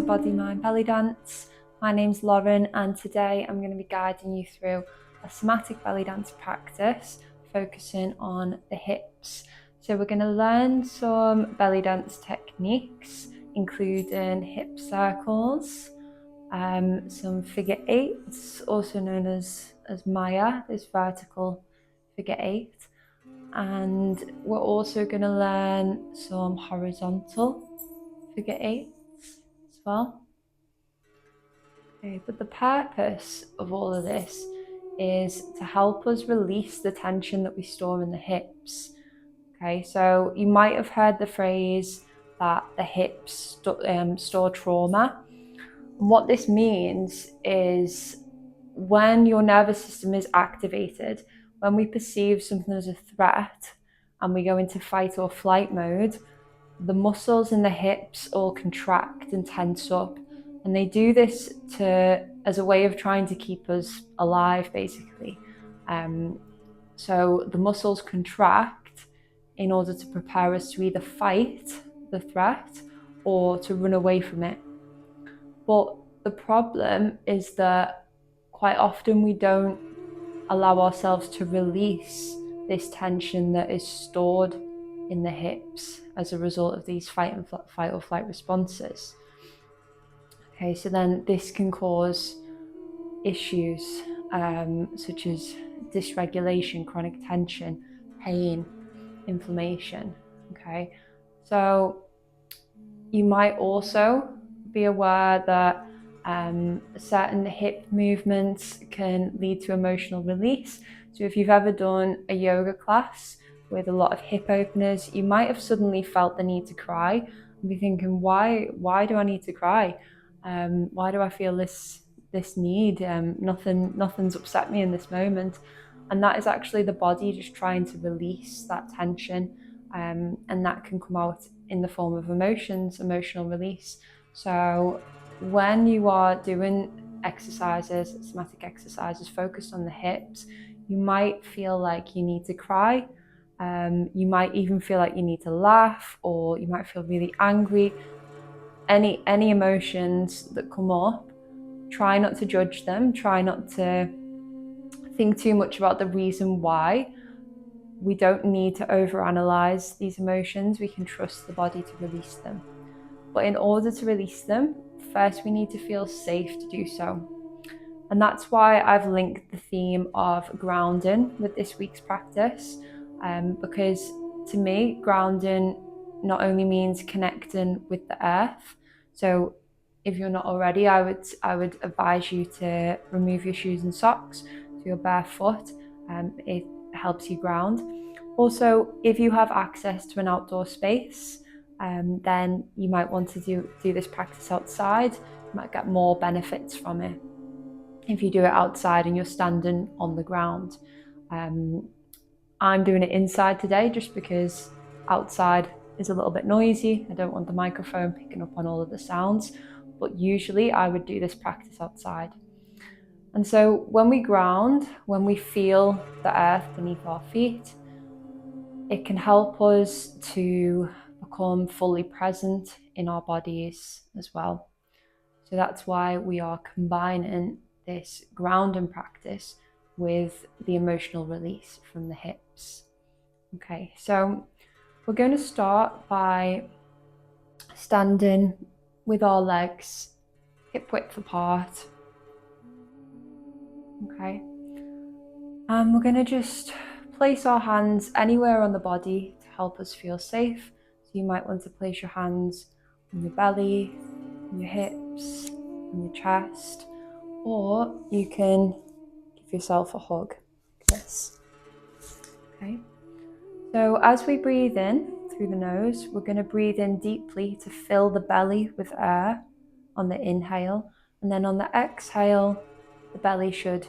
Bodymind Bellydance. My name's Lauren, and today I'm going to be guiding you through a somatic belly dance practice focusing on the hips. So we're going to learn some belly dance techniques, including hip circles, some figure eights, also known as Maya, this vertical figure eight. And we're also going to learn some horizontal figure eights as well. Okay, but the purpose of all of this is to help us release the tension that we store in the hips. Okay, so you might have heard the phrase that the hips store trauma. And what this means is when your nervous system is activated, when we perceive something as a threat and we go into fight or flight mode, the muscles in the hips all contract and tense up. And they do this as a way of trying to keep us alive, basically. So the muscles contract in order to prepare us to either fight the threat or to run away from it. But the problem is that quite often we don't allow ourselves to release this tension that is stored in the hips as a result of these fight or flight responses. Okay, so then this can cause issues such as dysregulation, chronic tension, pain, inflammation. Okay, so you might also be aware that certain hip movements can lead to emotional release. So if you've ever done a yoga class with a lot of hip openers, you might have suddenly felt the need to cry and be thinking, why do I need to cry? Why do I feel this need? Nothing's upset me in this moment. And that is actually the body just trying to release that tension, and that can come out in the form of emotions, emotional release. So when you are doing exercises, somatic exercises focused on the hips, you might feel like you need to cry. You might even feel like you need to laugh, or you might feel really angry. Any emotions that come up, try not to judge them. Try not to think too much about the reason why. We don't need to overanalyze these emotions. We can trust the body to release them. But in order to release them, first we need to feel safe to do so. And that's why I've linked the theme of grounding with this week's practice, because to me, grounding not only means connecting with the earth. So if you're not already, I would advise you to remove your shoes and socks so you're barefoot. It helps you ground. Also, if you have access to an outdoor space, then you might want to do this practice outside. You might get more benefits from it if you do it outside and you're standing on the ground. I'm doing it inside today just because outside is a little bit noisy. I don't want the microphone picking up on all of the sounds, but usually I would do this practice outside. And so when we ground, when we feel the earth beneath our feet, it can help us to become fully present in our bodies as well. So that's why we are combining this grounding practice with the emotional release from the hips. Okay, so we're going to start by standing with our legs hip width apart. Okay, and we're going to just place our hands anywhere on the body to help us feel safe. So you might want to place your hands on your belly, on your hips, on your chest, or you can give yourself a hug like this. Okay, so as we breathe in through the nose, we're going to breathe in deeply to fill the belly with air on the inhale, and then on the exhale, the belly should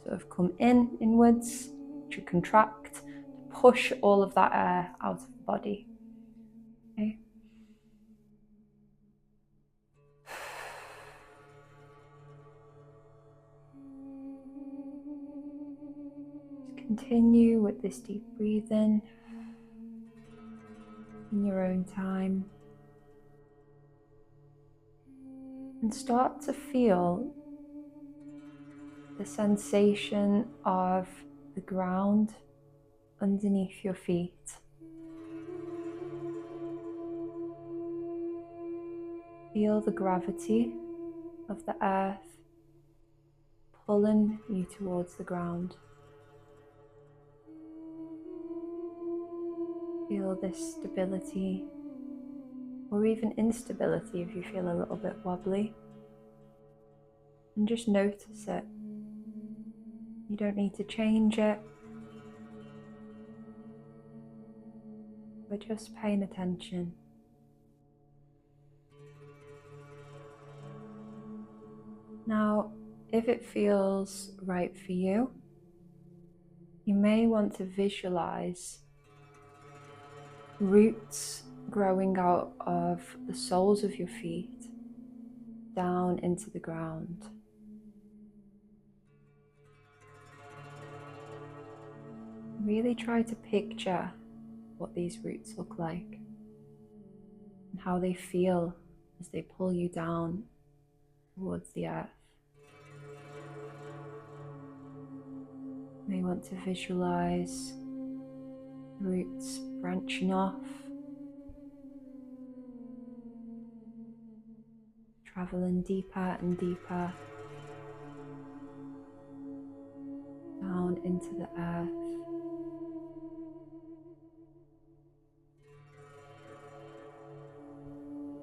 sort of come inwards, should contract, to push all of that air out of the body. Okay. Just continue with this deep breathing in your own time. And start to feel the sensation of the ground underneath your feet. Feel the gravity of the earth pulling you towards the ground. Feel this stability, or even instability if you feel a little bit wobbly. And just notice it. You don't need to change it. We're just paying attention. Now, if it feels right for you, you may want to visualize roots growing out of the soles of your feet down into the ground. Really try to picture what these roots look like and how they feel as they pull you down towards the earth. You may want to visualize roots branching off, traveling deeper and deeper down into the earth.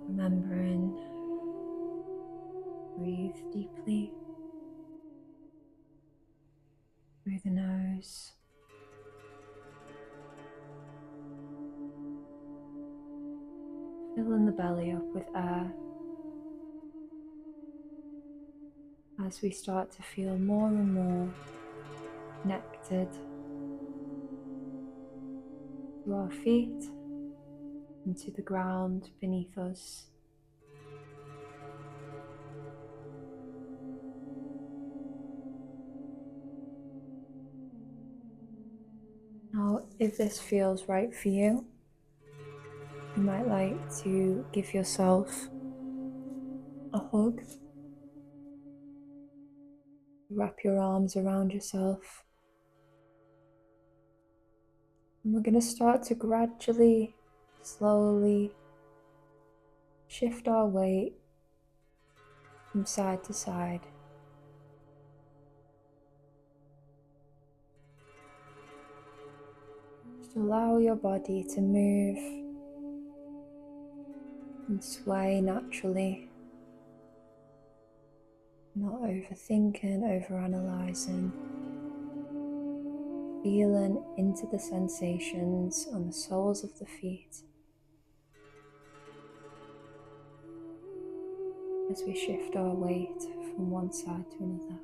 Remembering, breathe deeply through the nose. Filling the belly up with air as we start to feel more and more connected to our feet and to the ground beneath us. Now, if this feels right for you, you might like to give yourself a hug. Wrap your arms around yourself. And we're going to start to gradually, slowly shift our weight from side to side. Just allow your body to move and sway naturally. Not overthinking, overanalyzing. Feeling into the sensations on the soles of the feet as we shift our weight from one side to another.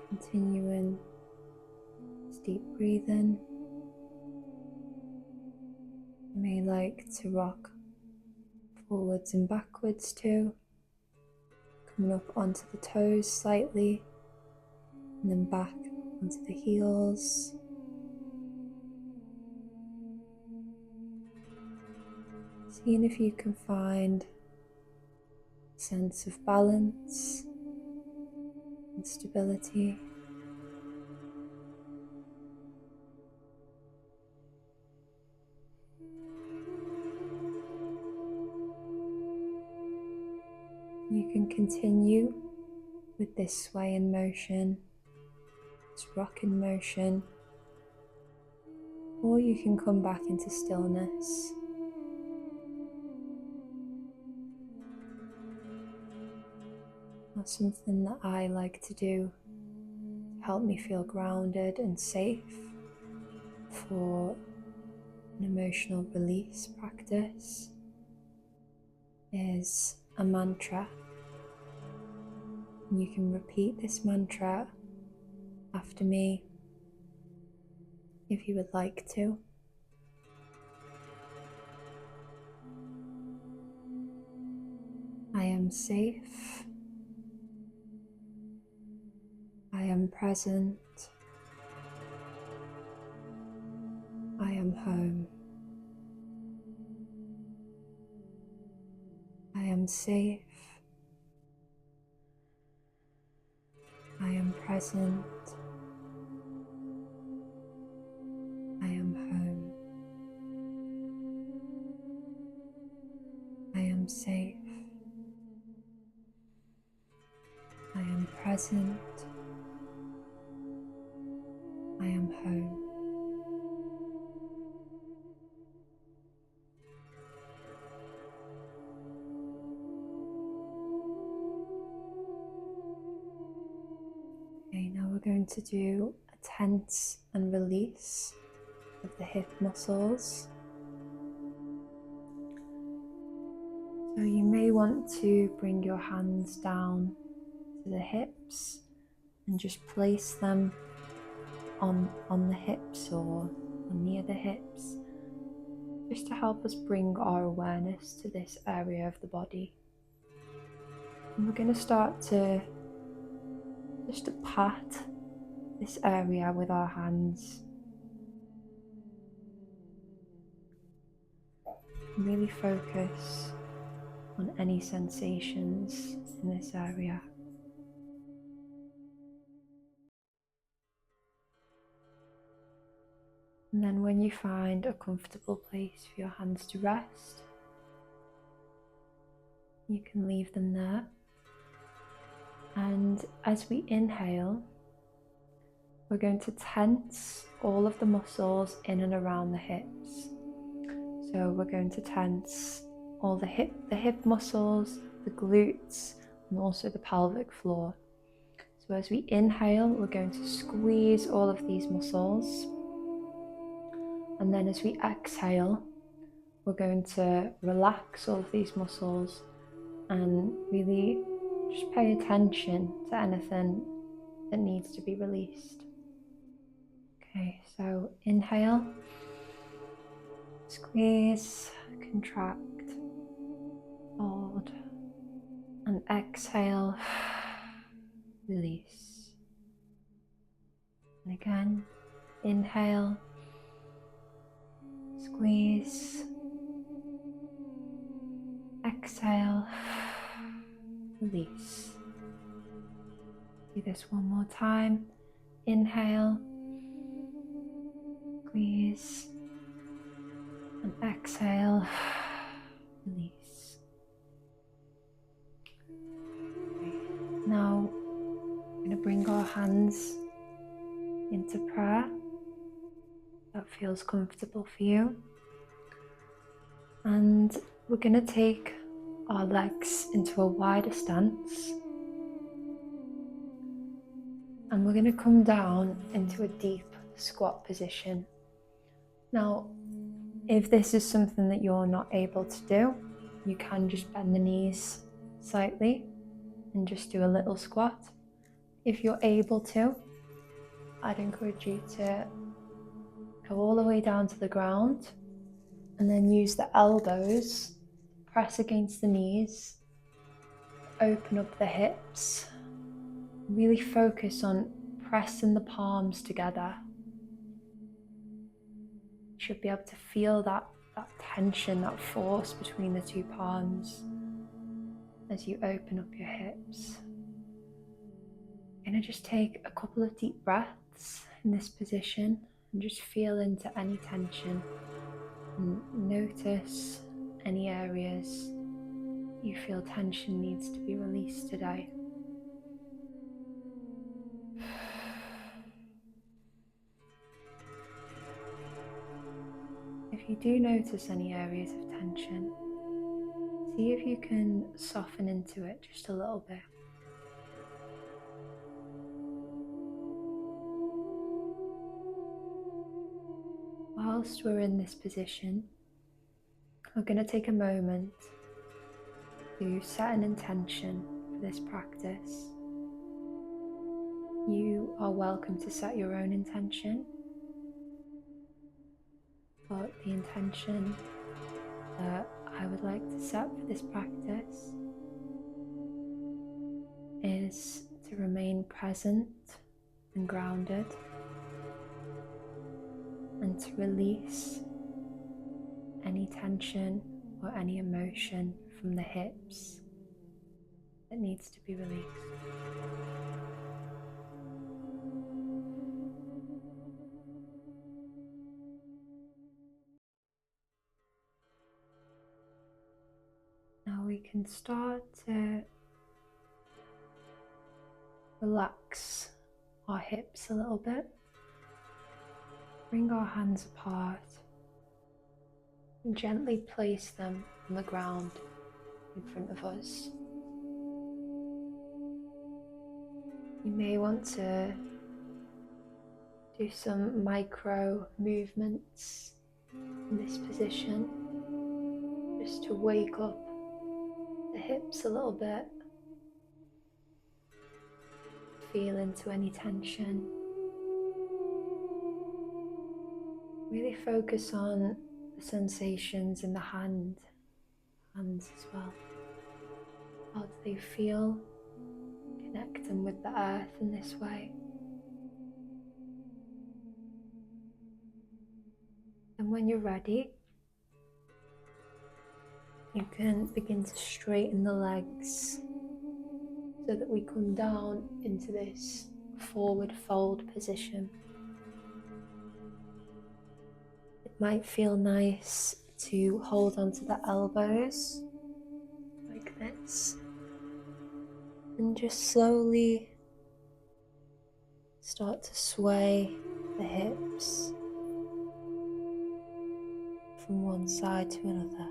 Continuing this deep breathing. You may like to rock forwards and backwards too, coming up onto the toes slightly and then back onto the heels. Seeing if you can find a sense of balance and stability. You can continue with this swaying motion, this rocking motion, or you can come back into stillness. That's something that I like to do to help me feel grounded and safe for an emotional release practice is a mantra. You can repeat this mantra after me if you would like to. I am safe. I am present. I am home. I am safe. I am present. I am home. I am safe. I am present. I am home. Okay, now we're going to do a tense and release of the hip muscles. So you may want to bring your hands down to the hips and just place them on the hips or near the hips, just to help us bring our awareness to this area of the body. And we're going to start to just pat this area with our hands. Really focus on any sensations in this area. And then when you find a comfortable place for your hands to rest, you can leave them there. And as we inhale, we're going to tense all of the muscles in and around the hips. So we're going to tense all the hip muscles, the glutes, and also the pelvic floor. So as we inhale, we're going to squeeze all of these muscles. And then as we exhale, we're going to relax all of these muscles and really just pay attention to anything that needs to be released. Okay, so inhale, squeeze, contract, hold, and exhale, release. And again, inhale, squeeze, exhale, release. Do this one more time. Inhale, squeeze, and exhale, release. Okay. Now we're going to bring our hands into prayer. That feels comfortable for you. And we're going to take our legs into a wider stance. And we're going to come down into a deep squat position. Now, if this is something that you're not able to do, you can just bend the knees slightly and just do a little squat. If you're able to, I'd encourage you to go all the way down to the ground and then use the elbows, press against the knees, open up the hips, really focus on pressing the palms together. You should be able to feel that tension, that force between the two palms as you open up your hips. You're going to just take a couple of deep breaths in this position and just feel into any tension and notice any areas you feel tension needs to be released today. If you do notice any areas of tension, see if you can soften into it just a little bit. Whilst we're in this position, we're going to take a moment to set an intention for this practice. You are welcome to set your own intention, but the intention that I would like to set for this practice is to remain present and grounded, and to release any tension or any emotion from the hips that needs to be released. Now we can start to relax our hips a little bit. Bring our hands apart and gently place them on the ground in front of us. You may want to do some micro movements in this position, just to wake up the hips a little bit, feel into any tension. Really focus on the sensations in the hands as well. How do they feel? Connect them with the earth in this way. And when you're ready, you can begin to straighten the legs so that we come down into this forward fold position. It might feel nice to hold onto the elbows like this and just slowly start to sway the hips from one side to another.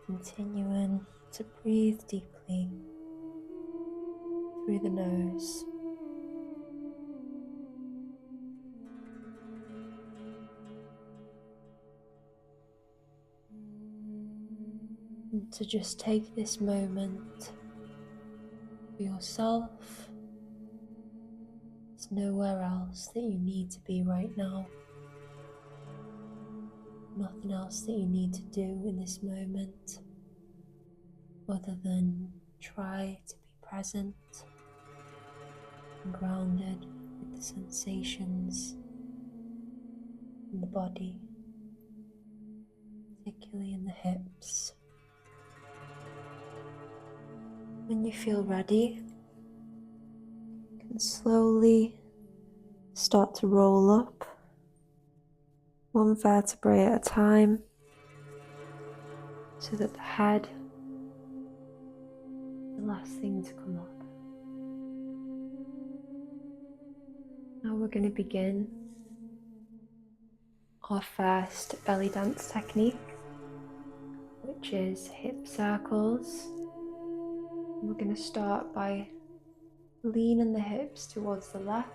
Continuing to breathe deeply through the nose. And to just take this moment for yourself. There's nowhere else that you need to be right now. Nothing else that you need to do in this moment other than try to be present and grounded with the sensations in the body, particularly in the hips. When you feel ready, you can slowly start to roll up, one vertebrae at a time, so that the head is the last thing to come up. Now we're going to begin our first belly dance technique, which is hip circles. We're going to start by leaning the hips towards the left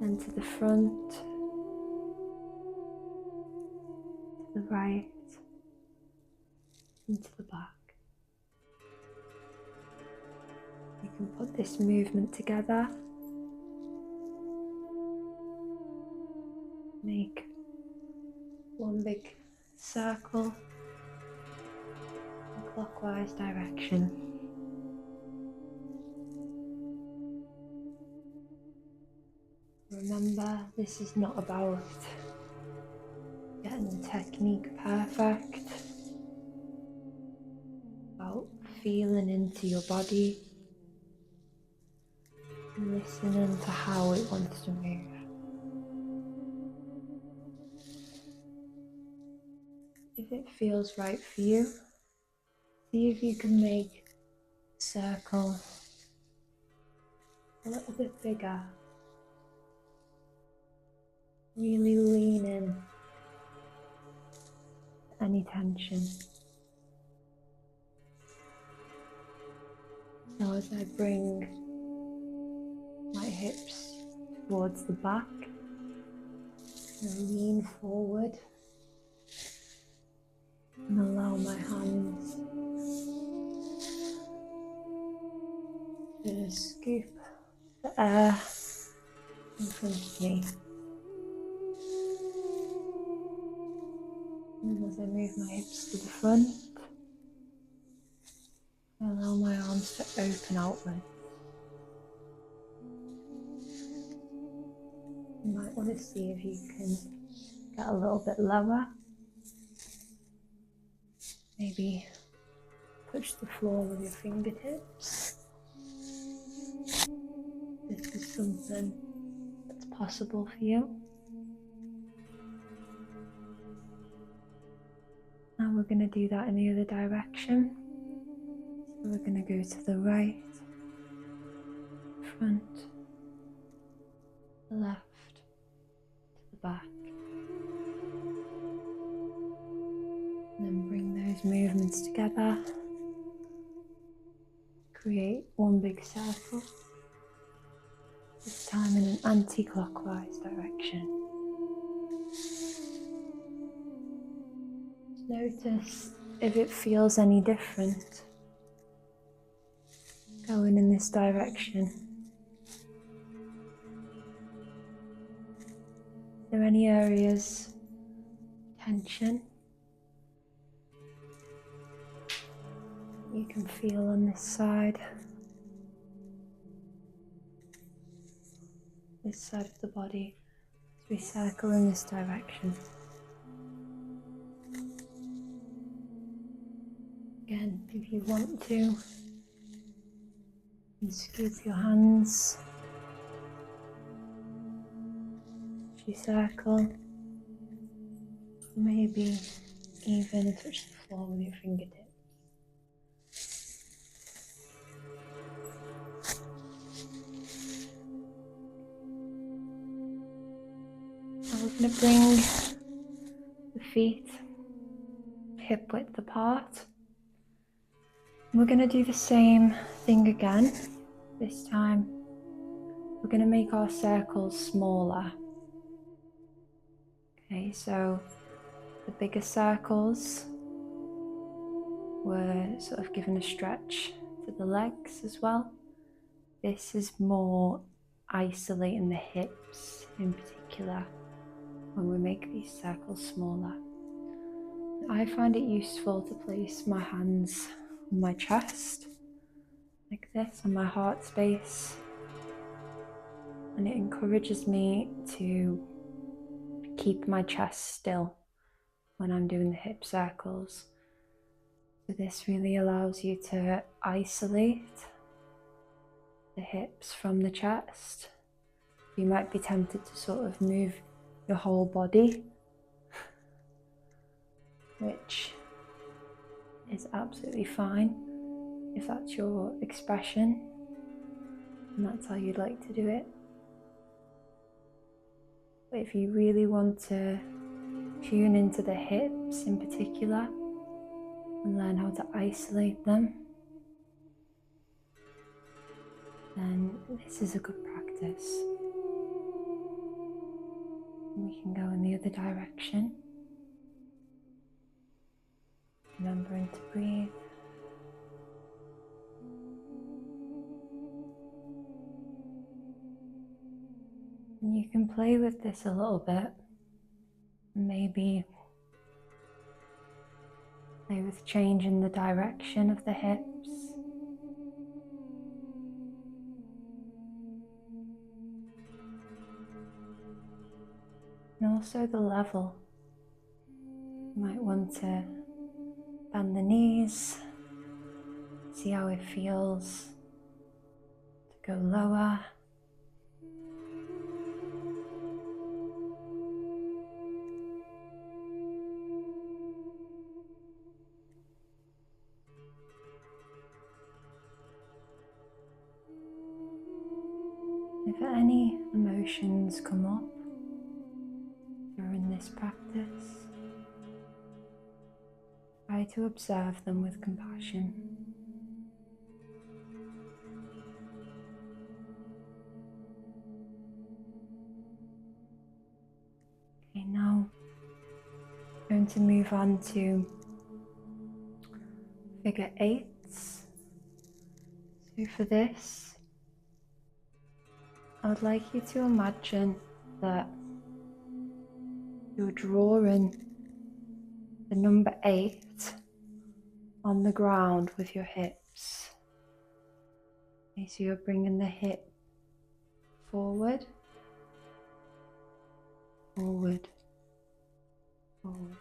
and to the front, to the right, and to the back. You can put this movement together. Make one big circle in clockwise direction. Remember, this is not about getting the technique perfect. It's about feeling into your body and listening to how it wants to move. If it feels right for you, see if you can make the circle a little bit bigger. Really lean in to any tension. Now as I bring my hips towards the back, and lean forward and allow my hands to scoop the air in front of me. And as I move my hips to the front, I allow my arms to open outward. You might want to see if you can get a little bit lower Maybe touch the floor with your fingertips. This is something that's possible for you. Now we're going to do that in the other direction. So we're going to go to the right, front, the left, to the back. And then bring those movements together. Create one big circle, this time in an anti-clockwise direction. Notice if it feels any different going in this direction. Are there any areas of tension you can feel on this side of the body as we circle in this direction? Again, if you want to, you can scoop your hands as you circle, maybe even touch the floor with your fingertips. Now we're going to bring the feet hip width apart. We're going to do the same thing again. This time we're going to make our circles smaller. Okay, so the bigger circles were sort of given a stretch to the legs as well. This is more isolating the hips in particular when we make these circles smaller. I find it useful to place my hands on my chest, like this, on my heart space, and it encourages me to keep my chest still when I'm doing the hip circles. So this really allows you to isolate the hips from the chest. You might be tempted to sort of move your whole body, which is absolutely fine if that's your expression and that's how you'd like to do it. But if you really want to tune into the hips in particular and learn how to isolate them, then this is a good practice. We can go in the other direction, remembering to breathe. And you can play with this a little bit. Maybe play with changing the direction of the hips. And also the level. You might want to bend the knees, see how it feels to go lower. If any emotions come up during this practice, try to observe them with compassion. Okay, now I'm going to move on to figure eights. So for this, I would like you to imagine that you're drawing the number 8 on the ground with your hips. Okay, so you're bringing the hip forward, forward, forward.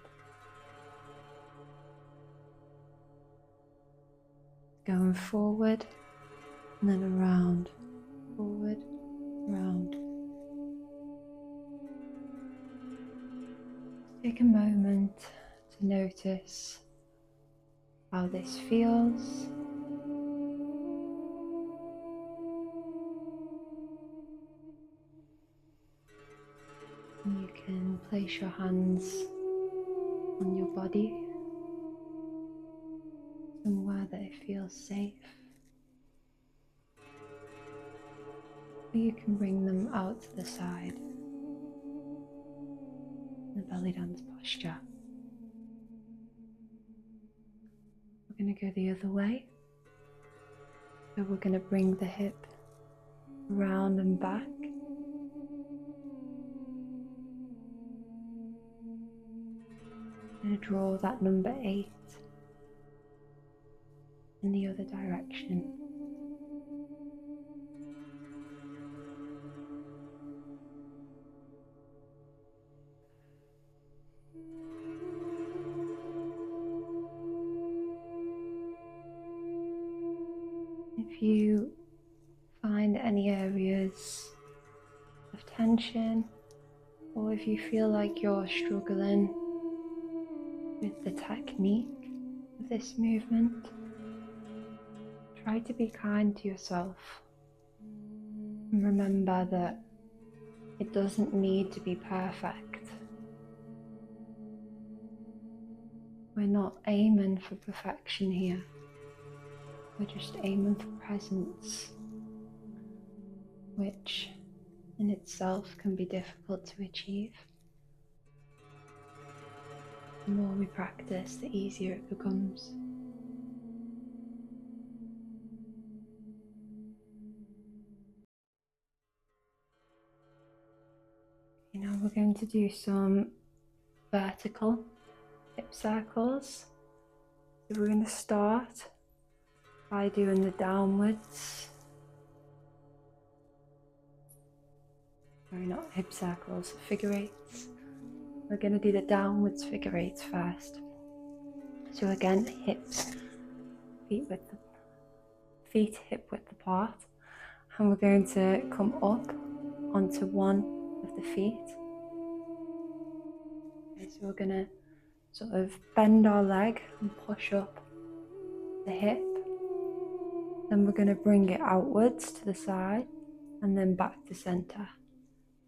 going forward and then around, forward, round. Take a moment to notice how this feels. And you can place your hands on your body, somewhere that it feels safe. Or you can bring them out to the side, in the belly dance posture. We're going to go the other way. So we're going to bring the hip round and back. I'm going to draw that number 8 in the other direction. If you find any areas of tension, or if you feel like you're struggling with the technique of this movement, try to be kind to yourself. And remember that it doesn't need to be perfect. We're not aiming for perfection here. We're just aiming for presence, which in itself can be difficult to achieve. The more we practice, the easier it becomes. Now we're going to do some vertical hip circles. So we're going to start by doing the downwards. Sorry, not hip circles, figure eights. We're going to do the downwards figure eights first. So again, hips, feet hip width apart, and we're going to come up onto one of the feet. Okay, so we're going to sort of bend our leg and push up the hip. Then we're going to bring it outwards to the side and then back to center.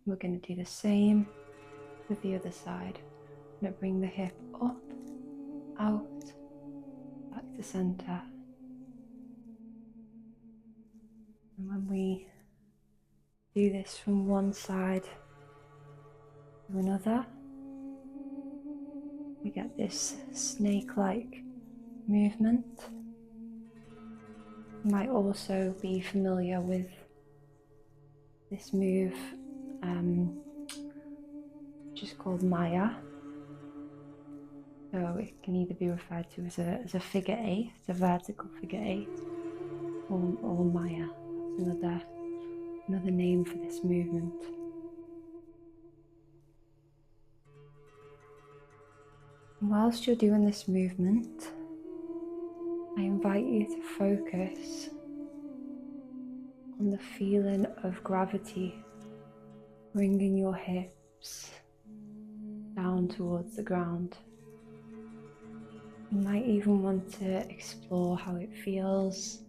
We're going to do the same with the other side. I'm going to bring the hip up, out, back to center. And when we do this from one side to another, we get this snake-like movement. You might also be familiar with this move, which is called Maya. So it can either be referred to as a figure eight, a vertical figure eight, or Maya. That's another name for this movement. And whilst you're doing this movement, I invite you to focus on the feeling of gravity bringing your hips down towards the ground. You might even want to explore how it feels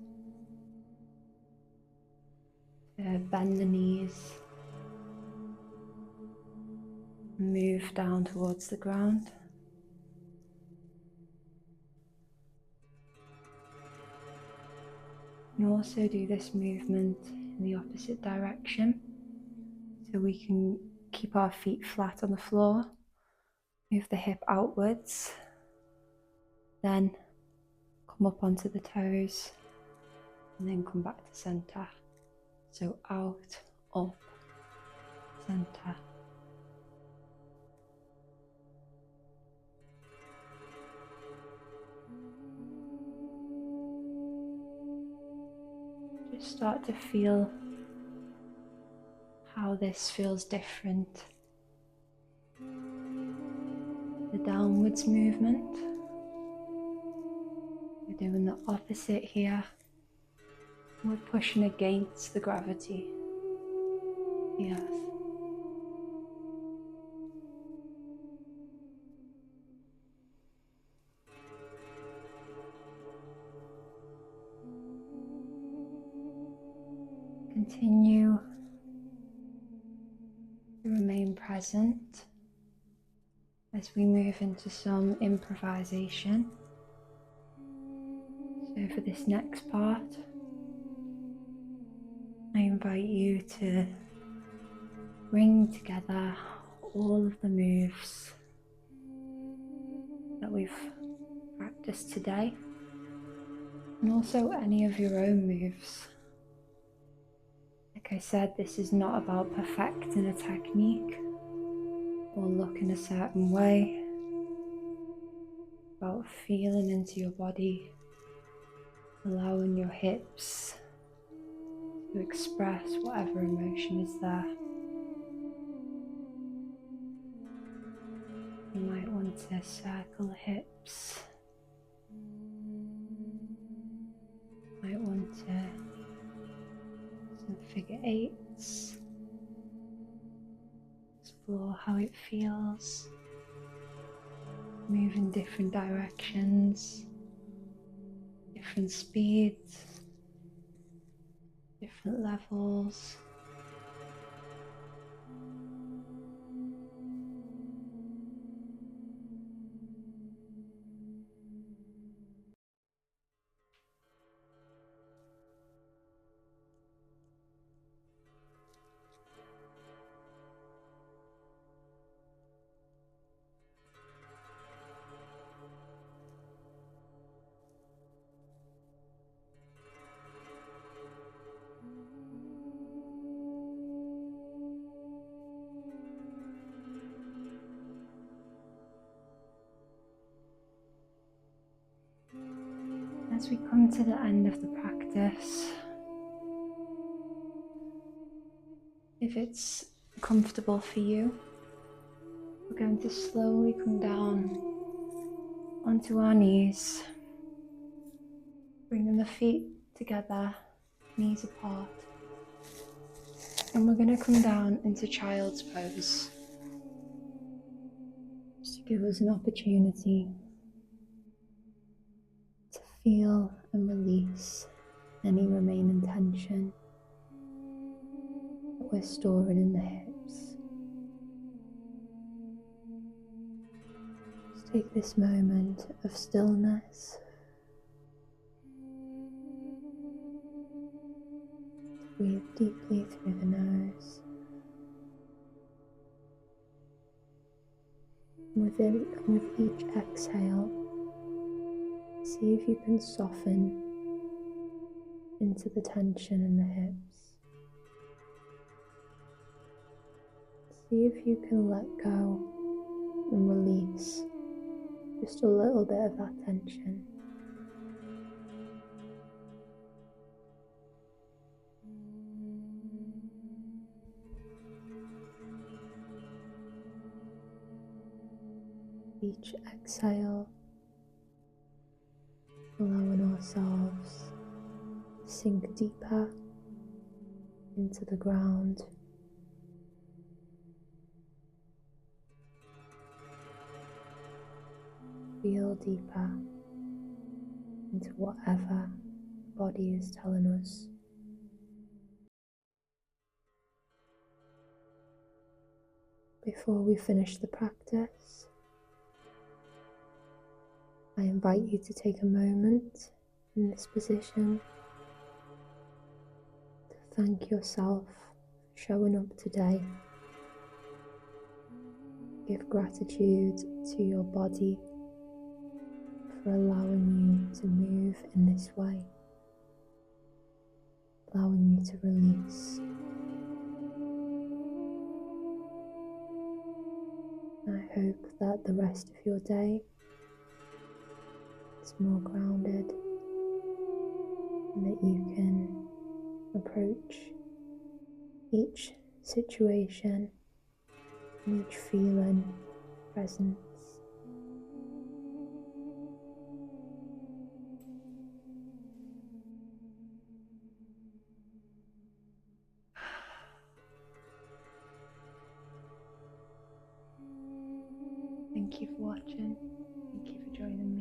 to bend the knees and move down towards the ground. You can also do this movement in the opposite direction, so we can keep our feet flat on the floor, move the hip outwards, then come up onto the toes, and then come back to center. So out, up, center. Just start to feel how this feels different. The downwards movement. We're doing the opposite here. We're pushing against the gravity of the earth. Continue to remain present as we move into some improvisation. So for this next part, I invite you to bring together all of the moves that we've practiced today, and also any of your own moves. Like I said, this is not about perfecting a technique or looking a certain way. It's about feeling into your body, allowing your hips to express whatever emotion is there. You might want to circle the hips. Might want to some figure eights. Explore how it feels. Move in different directions, different speeds, different levels. As we come to the end of the practice, if it's comfortable for you, we're going to slowly come down onto our knees, bringing the feet together, knees apart, and we're going to come down into child's pose, just to give us an opportunity to feel and release any remaining tension that we're storing in the hips. Just take this moment of stillness to breathe deeply through the nose. With each exhale, see if you can soften into the tension in the hips. See if you can let go and release just a little bit of that tension. Each exhale, allowing ourselves to sink deeper into the ground. Feel deeper into whatever the body is telling us. Before we finish the practice, I invite you to take a moment in this position to thank yourself for showing up today. Give gratitude to your body for allowing you to move in this way, allowing you to release. I hope that the rest of your day is more grounded and that you can approach each situation and each feeling presence. Thank you for watching. Thank you for joining me.